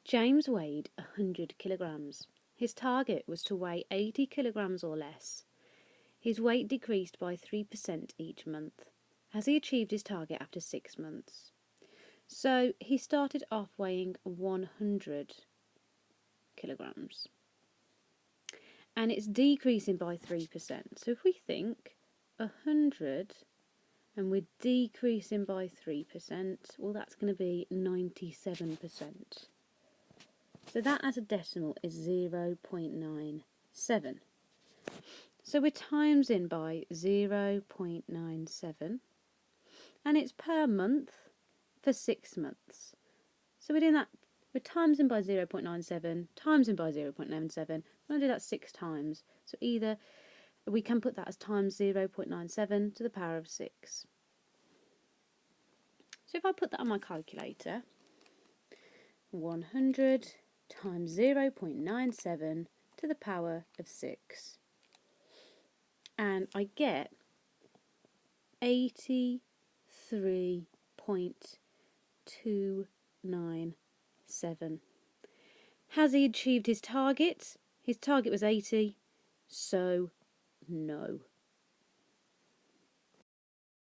James weighed 100 kilograms. His target was to weigh 80 kilograms or less. His weight decreased by 3% each month. Has he achieved his target after 6 months? So he started off weighing 100 kilograms. And it's decreasing by 3%. So if we think 100 and we're decreasing by 3%, well, that's going to be 97%. So that as a decimal is 0.97. So we're timesing by 0.97, and it's per month for 6 months. So we're doing that, we're timesing by 0.97, timesing by 0.97. We're going to do that 6 times. So either we can put that as times 0.97 to the power of 6. So if I put that on my calculator, 100 times 0.97 to the power of 6. And I get 83.297. Has he achieved his target? His target was 80, so no.